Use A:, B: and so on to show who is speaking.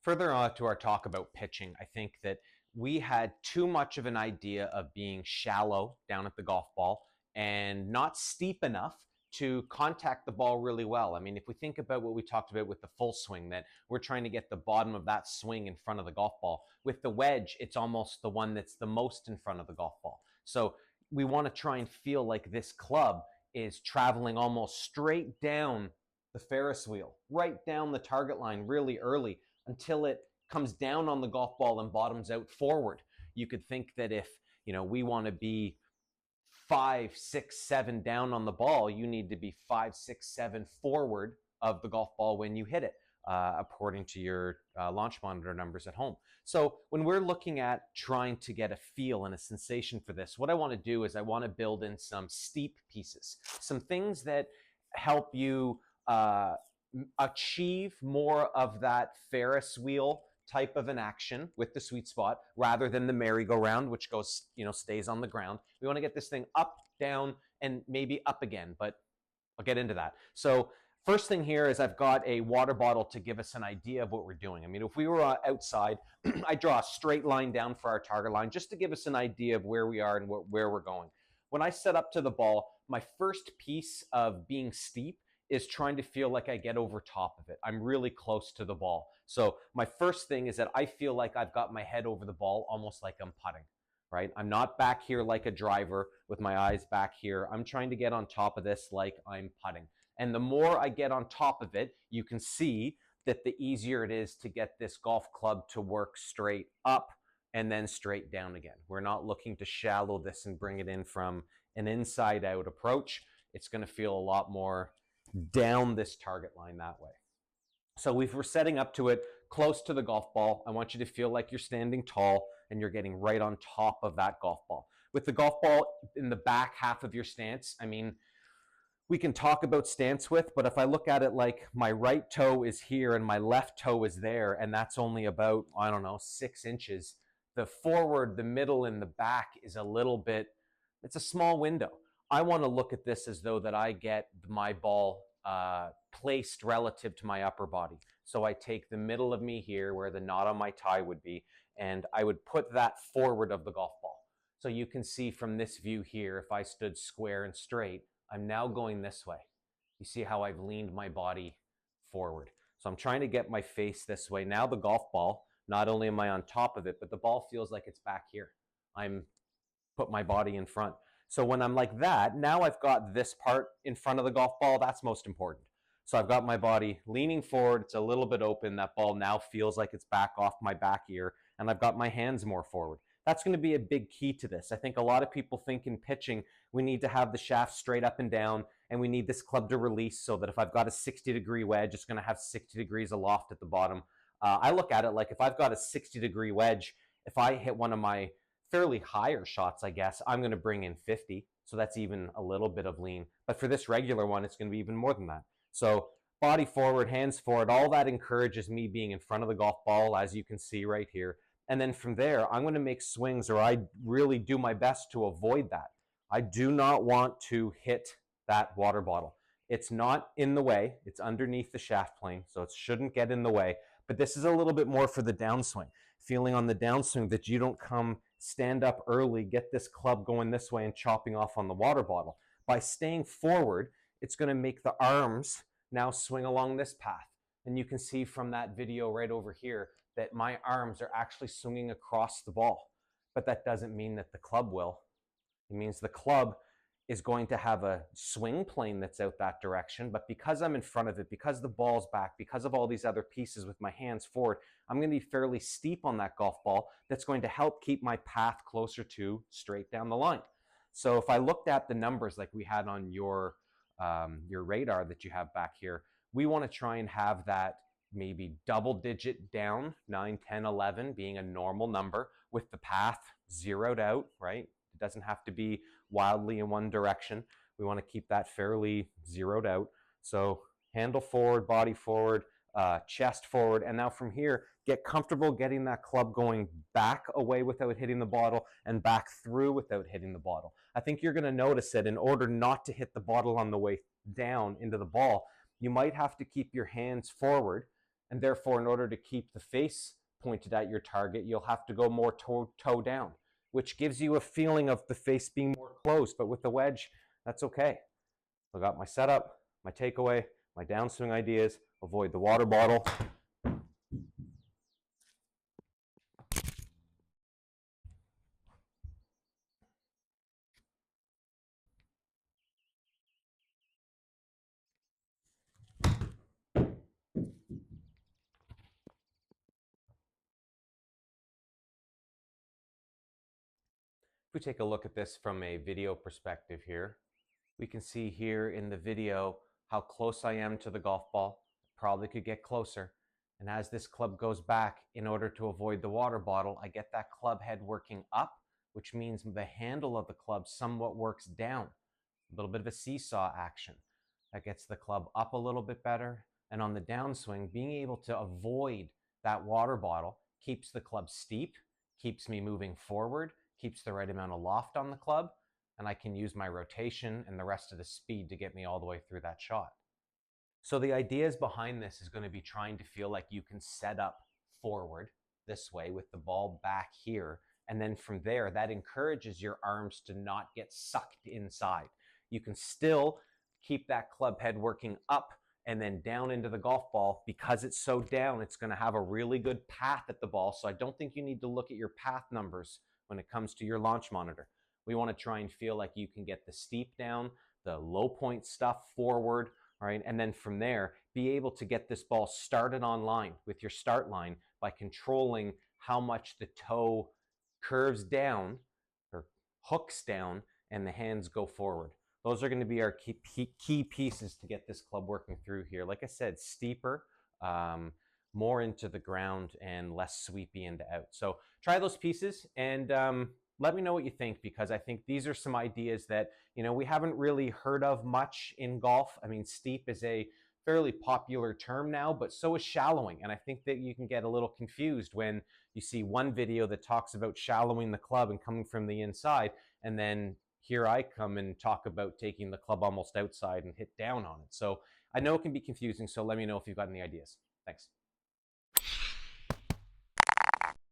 A: Further on to our talk about pitching, I think that we had too much of an idea of being shallow down at the golf ball and not steep enough to contact the ball really well. I mean, if we think about what we talked about with the full swing, that we're trying to get the bottom of that swing in front of the golf ball. With the wedge, it's almost the one that's the most in front of the golf ball. So we want to try and feel like this club is traveling almost straight down the Ferris wheel, right down the target line really early until it comes down on the golf ball and bottoms out forward. You could think that if, we want to be 5, 6, 7 down on the ball, you need to be 5, 6, 7 forward of the golf ball when you hit it, according to your launch monitor numbers at home. So when we're looking at trying to get a feel and a sensation for this, what I want to do is I want to build in some steep pieces, some things that help you achieve more of that Ferris wheel type of an action with the sweet spot rather than the merry-go-round, which goes, stays on the ground. We want to get this thing up, down, and maybe up again, but I'll get into that. So first thing here is I've got a water bottle to give us an idea of what we're doing. I mean, if we were outside, I draw a straight line down for our target line just to give us an idea of where we are and where we're going. When I set up to the ball, my first piece of being steep is trying to feel like I get over top of it. I'm really close to the ball. So my first thing is that I feel like I've got my head over the ball, almost like I'm putting, right? I'm not back here like a driver with my eyes back here. I'm trying to get on top of this like I'm putting. And the more I get on top of it, you can see that the easier it is to get this golf club to work straight up and then straight down again. We're not looking to shallow this and bring it in from an inside out approach. It's going to feel a lot more down this target line that way. So we're setting up to it close to the golf ball. I want you to feel like you're standing tall and you're getting right on top of that golf ball. With the golf ball in the back half of your stance, I mean, we can talk about stance width, but if I look at it like my right toe is here and my left toe is there, and that's only about, 6 inches, the forward, the middle, and the back is a little bit, it's a small window. I want to look at this as though that I get my ball placed relative to my upper body. So I take the middle of me here where the knot on my tie would be, and I would put that forward of the golf ball. So you can see from this view here, if I stood square and straight, I'm now going this way. You see how I've leaned my body forward. So I'm trying to get my face this way. Now the golf ball, not only am I on top of it, but the ball feels like it's back here. I'm put my body in front. So when I'm like that, now I've got this part in front of the golf ball. That's most important. So I've got my body leaning forward. It's a little bit open. That ball now feels like it's back off my back ear, and I've got my hands more forward. That's going to be a big key to this. I think a lot of people think in pitching, we need to have the shaft straight up and down, and we need this club to release so that if I've got a 60-degree wedge, it's going to have 60 degrees of loft at the bottom. I look at it like if I've got a 60-degree wedge, if I hit one of my fairly higher shots, I guess, I'm going to bring in 50. So that's even a little bit of lean. But for this regular one, it's going to be even more than that. So body forward, hands forward, all that encourages me being in front of the golf ball, as you can see right here. And then from there, I'm going to make swings, or I really do my best to avoid that. I do not want to hit that water bottle. It's not in the way. It's underneath the shaft plane, so it shouldn't get in the way. But this is a little bit more for the downswing. Feeling on the downswing that you don't stand up early, get this club going this way and chopping off on the water bottle. By staying forward, it's going to make the arms now swing along this path. And you can see from that video right over here that my arms are actually swinging across the ball. But that doesn't mean that the club will. It means the club is going to have a swing plane that's out that direction, but because I'm in front of it, because the ball's back, because of all these other pieces with my hands forward, I'm going to be fairly steep on that golf ball. That's going to help keep my path closer to straight down the line. So if I looked at the numbers like we had on your radar that you have back here, we want to try and have that maybe double digit down, 9, 10, 11 being a normal number with the path zeroed out, right? It doesn't have to be wildly in one direction. We want to keep that fairly zeroed out. So handle forward, body forward, chest forward. And now from here, get comfortable getting that club going back away without hitting the bottle and back through without hitting the bottle. I think you're going to notice that in order not to hit the bottle on the way down into the ball, you might have to keep your hands forward And therefore, in order to keep the face pointed at your target, you'll have to go more toe down, which gives you a feeling of the face being more closed. But with the wedge, that's okay. I got my setup, my takeaway, my downswing ideas, avoid the water bottle. If we take a look at this from a video perspective here, we can see here in the video how close I am to the golf ball. Probably could get closer. And as this club goes back, in order to avoid the water bottle, I get that club head working up, which means the handle of the club somewhat works down. A little bit of a seesaw action. That gets the club up a little bit better. And on the downswing, being able to avoid that water bottle keeps the club steep, keeps me moving forward, keeps the right amount of loft on the club, and I can use my rotation and the rest of the speed to get me all the way through that shot. So the ideas behind this is going to be trying to feel like you can set up forward this way with the ball back here. And then from there, that encourages your arms to not get sucked inside. You can still keep that club head working up and then down into the golf ball. Because it's so down, it's going to have a really good path at the ball. So I don't think you need to look at your path numbers when it comes to your launch monitor. We want to try and feel like you can get the steep down, the low point stuff forward, right? And then from there, be able to get this ball started on line with your start line by controlling how much the toe curves down or hooks down and the hands go forward. Those are going to be our key pieces to get this club working through here. Like I said, steeper, more into the ground and less sweepy into out. So try those pieces and let me know what you think, because I think these are some ideas that, you know, we haven't really heard of much in golf. I mean, steep is a fairly popular term now, but so is shallowing. And I think that you can get a little confused when you see one video that talks about shallowing the club and coming from the inside, and then here I come and talk about taking the club almost outside and hit down on it. So I know it can be confusing, so let me know if you've got any ideas. Thanks.